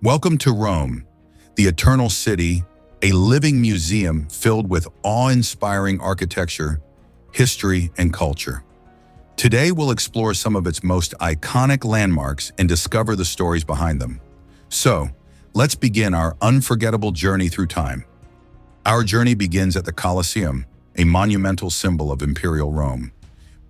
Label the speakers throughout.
Speaker 1: Welcome to Rome, the Eternal City, a living museum filled with awe-inspiring architecture, history, and culture. Today we'll explore some of its most iconic landmarks and discover the stories behind them. So, let's begin our unforgettable journey through time. Our journey begins at the Colosseum, a monumental symbol of Imperial Rome.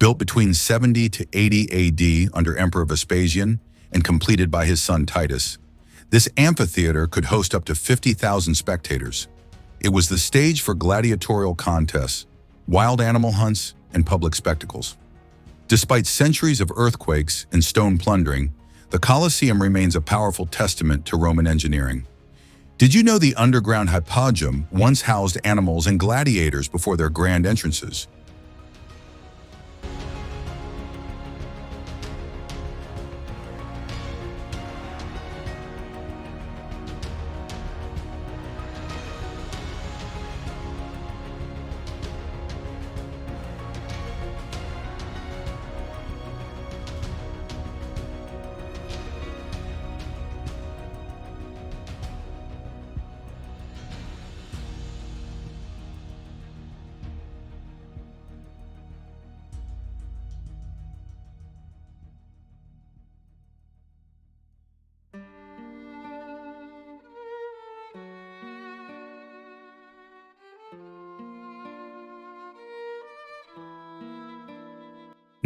Speaker 1: Built between 70 to 80 AD under Emperor Vespasian and completed by his son Titus, this amphitheater could host up to 50,000 spectators. It was the stage for gladiatorial contests, wild animal hunts, and public spectacles. Despite centuries of earthquakes and stone plundering, the Colosseum remains a powerful testament to Roman engineering. Did you know the underground Hippodrome once housed animals and gladiators before their grand entrances?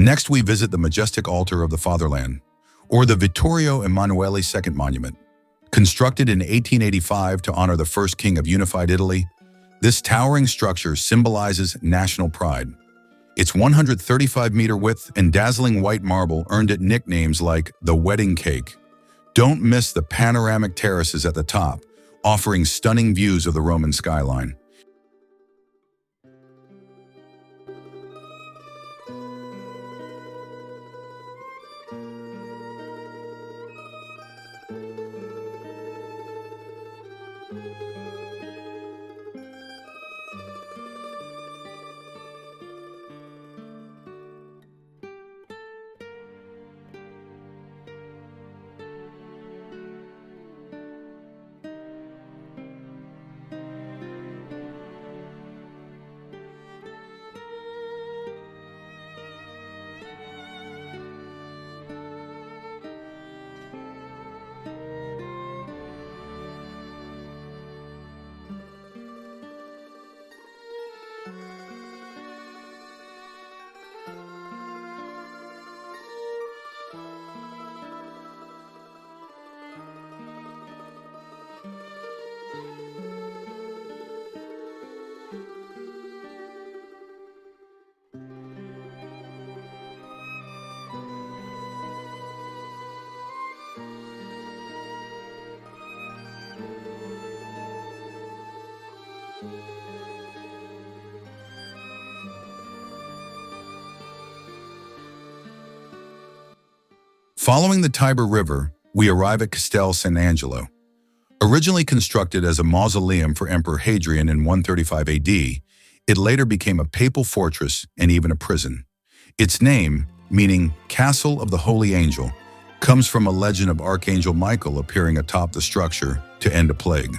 Speaker 1: Next, we visit the majestic altar of the Fatherland, or the Vittorio Emanuele II Monument. Constructed in 1885 to honor the first king of unified Italy, this towering structure symbolizes national pride. Its 135-meter width and dazzling white marble earned it nicknames like the wedding cake. Don't miss the panoramic terraces at the top, offering stunning views of the Roman skyline. Following the Tiber River, we arrive at Castel Sant'Angelo. Originally constructed as a mausoleum for Emperor Hadrian in 135 AD, it later became a papal fortress and even a prison. Its name, meaning Castle of the Holy Angel, comes from a legend of Archangel Michael appearing atop the structure to end a plague.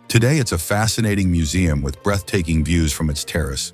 Speaker 1: Today, it's a fascinating museum with breathtaking views from its terrace.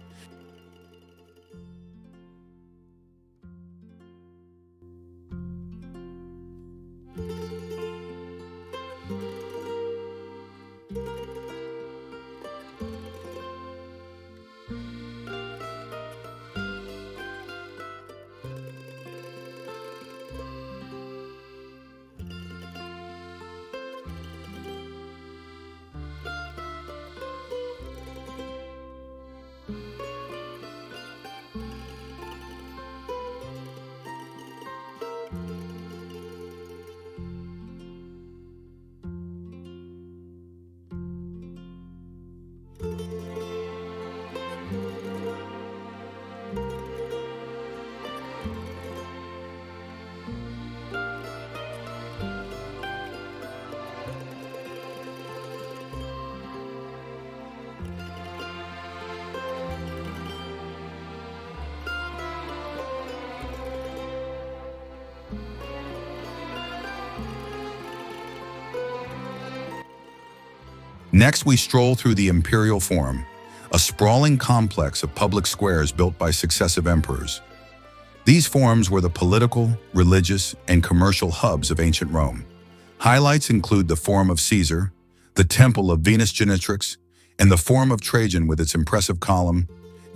Speaker 1: Next, we stroll through the Imperial Forum, a sprawling complex of public squares built by successive emperors. These forums were the political, religious, and commercial hubs of ancient Rome. Highlights include the Forum of Caesar, the Temple of Venus Genetrix, and the Forum of Trajan with its impressive column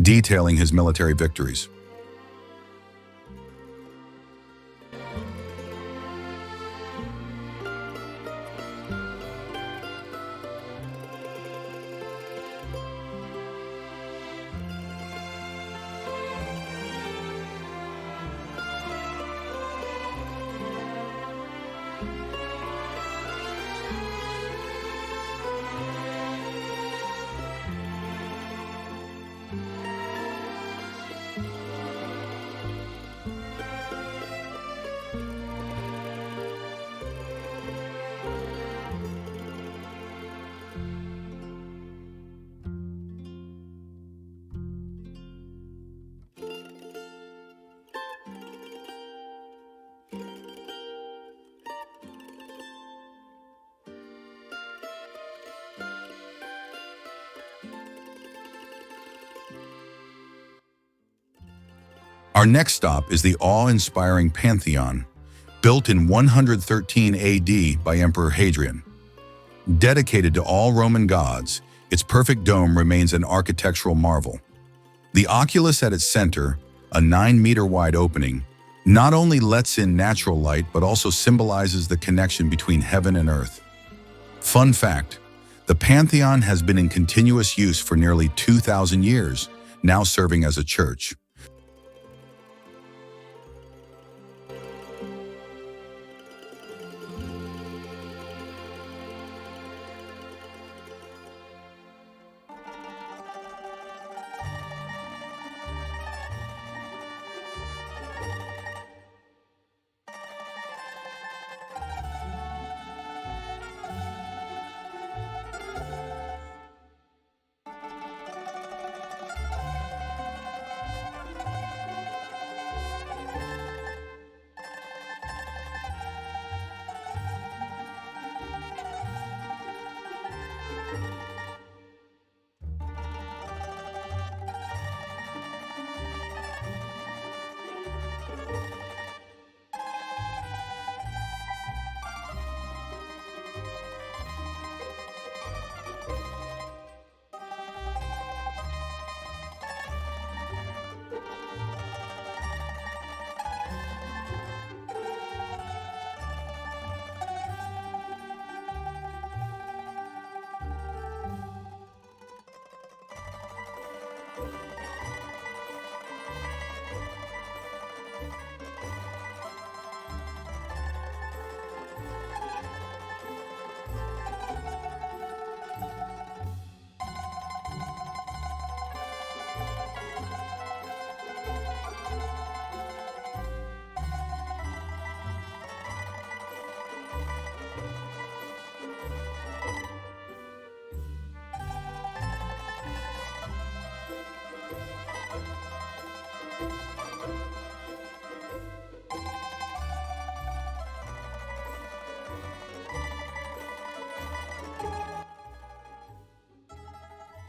Speaker 1: detailing his military victories. Our next stop is the awe-inspiring Pantheon, built in 113 AD by Emperor Hadrian. Dedicated to all Roman gods, its perfect dome remains an architectural marvel. The oculus at its center, a 9-meter-wide opening, not only lets in natural light but also symbolizes the connection between heaven and earth. Fun fact, the Pantheon has been in continuous use for nearly 2,000 years, now serving as a church.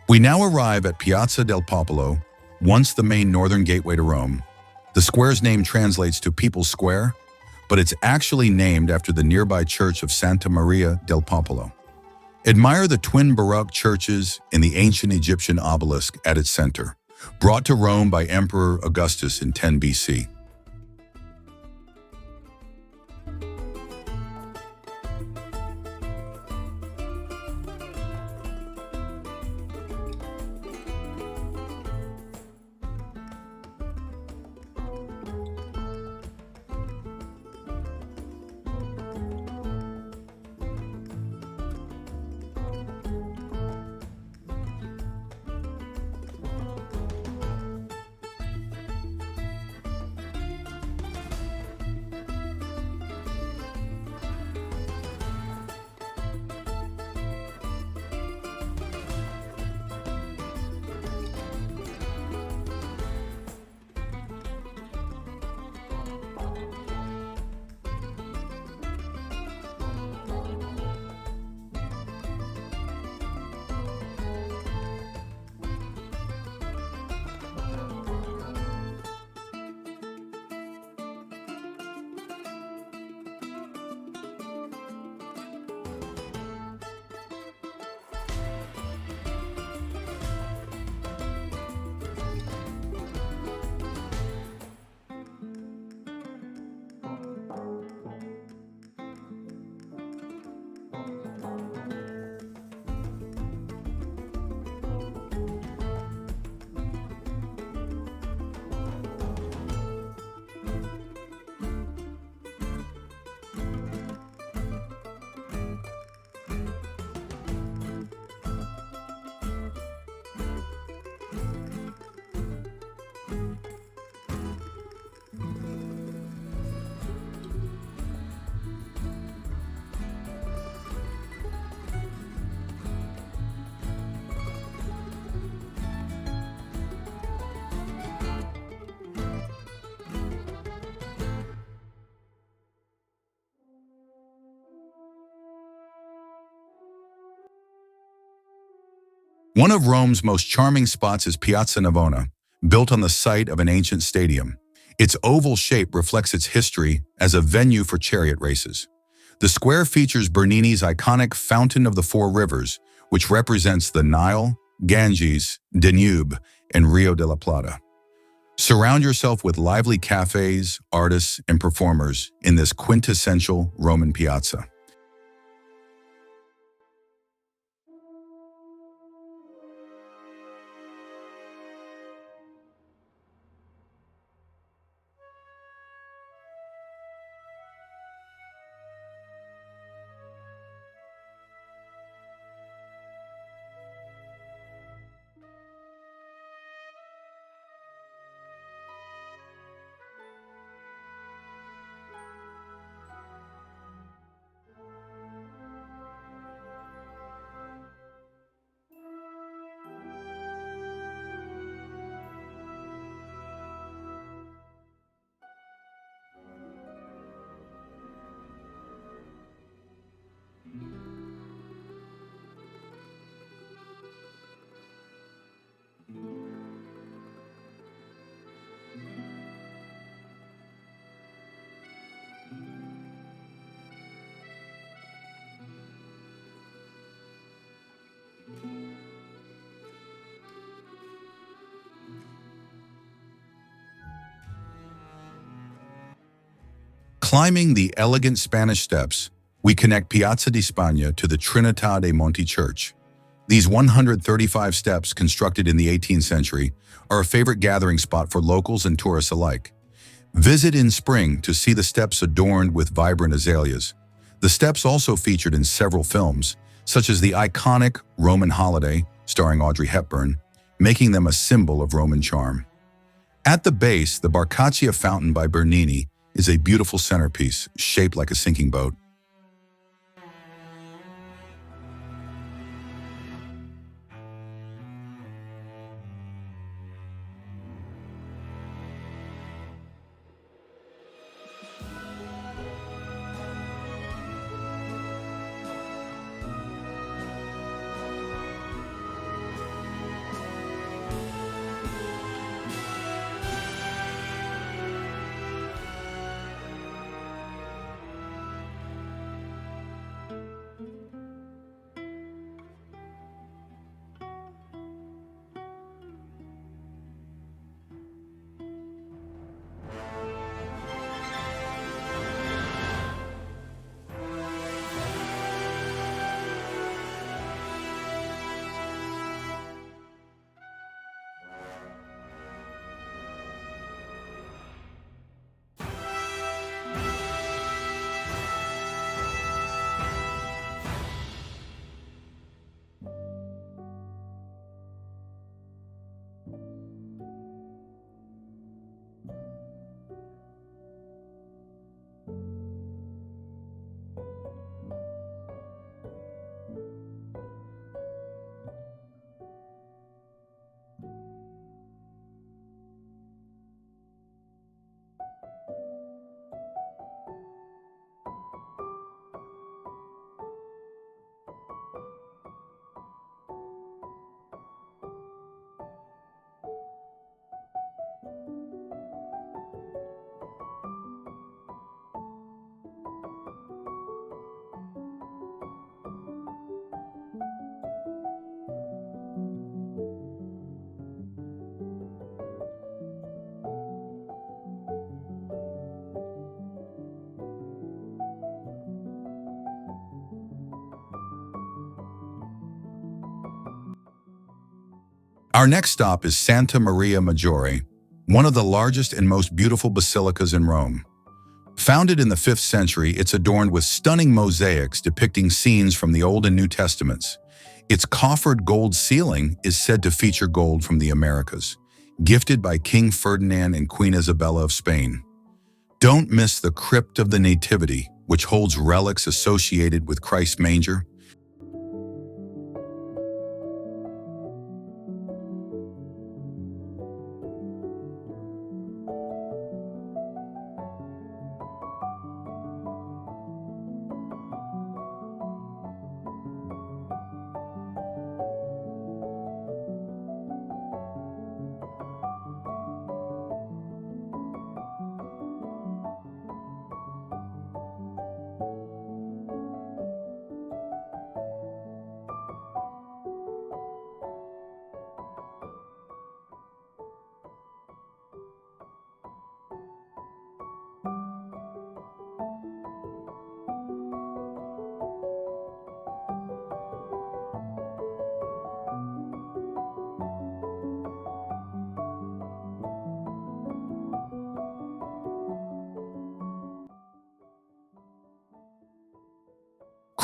Speaker 1: We now arrive at Piazza del Popolo, once the main northern gateway to Rome. The square's name translates to People's Square, but it's actually named after the nearby church of Santa Maria del Popolo. Admire the twin Baroque churches and the ancient Egyptian obelisk at its center, brought to Rome by Emperor Augustus in 10 BC. One of Rome's most charming spots is Piazza Navona, built on the site of an ancient stadium. Its oval shape reflects its history as a venue for chariot races. The square features Bernini's iconic Fountain of the Four Rivers, which represents the Nile, Ganges, Danube, and Rio de la Plata. Surround yourself with lively cafes, artists, and performers in this quintessential Roman piazza. Climbing the elegant Spanish steps, we connect Piazza di Spagna to the Trinità dei Monti Church. These 135 steps, constructed in the 18th century, are a favorite gathering spot for locals and tourists alike. Visit in spring to see the steps adorned with vibrant azaleas. The steps also featured in several films, such as the iconic Roman Holiday, starring Audrey Hepburn, making them a symbol of Roman charm. At the base, the Barcaccia Fountain by Bernini is a beautiful centerpiece shaped like a sinking boat. Our next stop is Santa Maria Maggiore, one of the largest and most beautiful basilicas in Rome. Founded in the 5th century, it's adorned with stunning mosaics depicting scenes from the Old and New Testaments. Its coffered gold ceiling is said to feature gold from the Americas, gifted by King Ferdinand and Queen Isabella of Spain. Don't miss the Crypt of the Nativity, which holds relics associated with Christ's manger.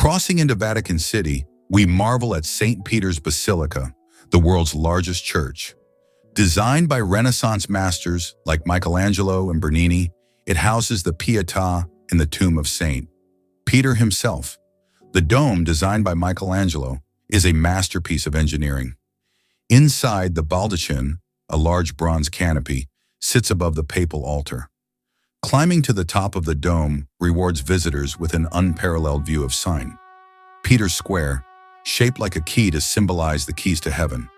Speaker 1: Crossing into Vatican City, we marvel at St. Peter's Basilica, the world's largest church. Designed by Renaissance masters like Michelangelo and Bernini, it houses the Pietà in the tomb of St. Peter himself. The dome, designed by Michelangelo, is a masterpiece of engineering. Inside, the baldachin, a large bronze canopy, sits above the papal altar. Climbing to the top of the dome rewards visitors with an unparalleled view of St. Peter's Square, shaped like a key to symbolize the keys to heaven.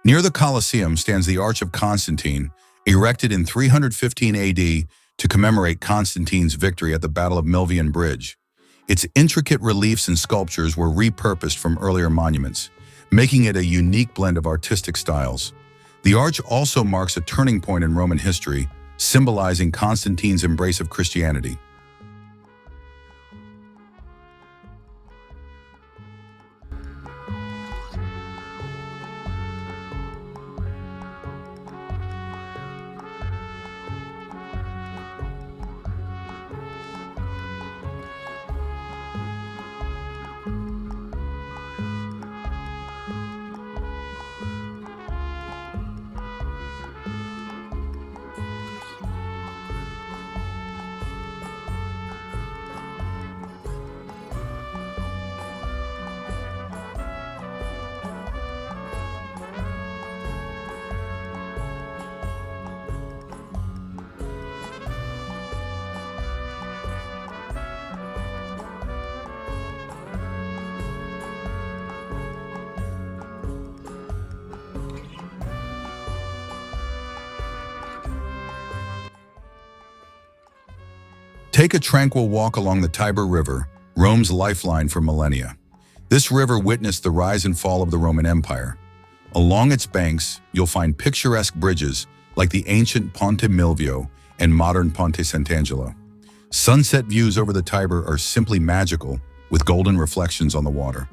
Speaker 1: Near the Colosseum stands the Arch of Constantine, erected in 315 AD to commemorate Constantine's victory at the Battle of Milvian Bridge. Its intricate reliefs and sculptures were repurposed from earlier monuments, making it a unique blend of artistic styles. The arch also marks a turning point in Roman history, symbolizing Constantine's embrace of Christianity. Take a tranquil walk along the Tiber River, Rome's lifeline for millennia. This river witnessed the rise and fall of the Roman Empire. Along its banks, you'll find picturesque bridges like the ancient Ponte Milvio and modern Ponte Sant'Angelo. Sunset views over the Tiber are simply magical, with golden reflections on the water.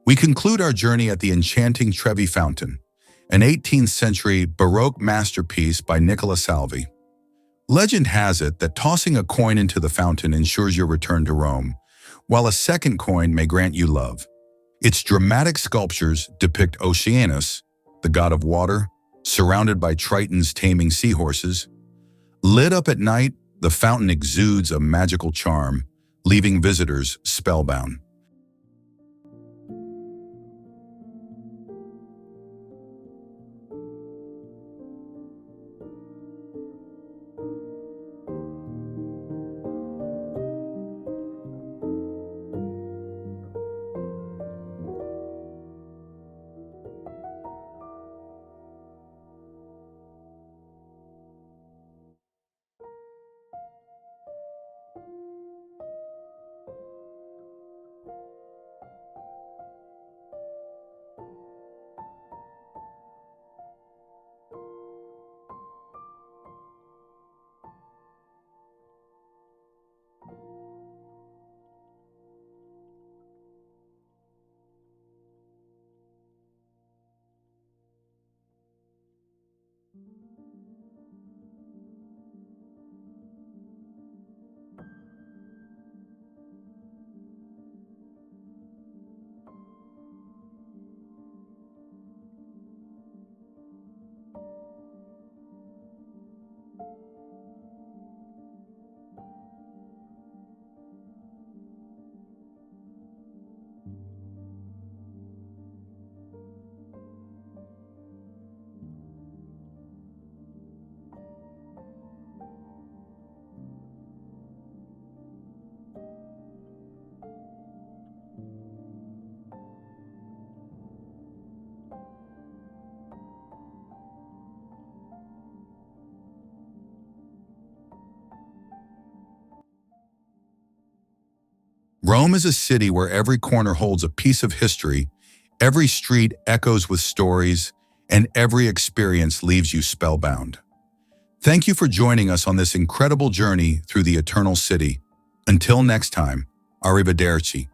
Speaker 1: We conclude our journey at the enchanting Trevi Fountain, an 18th century Baroque masterpiece by Nicola Salvi. Legend has it that tossing a coin into the fountain ensures your return to Rome, while a second coin may grant you love. Its dramatic sculptures depict Oceanus, the god of water, surrounded by Tritons taming seahorses. Lit up at night, the fountain exudes a magical charm, leaving visitors spellbound. Rome is a city where every corner holds a piece of history, every street echoes with stories, and every experience leaves you spellbound. Thank you for joining us on this incredible journey through the Eternal City. Until next time, arrivederci.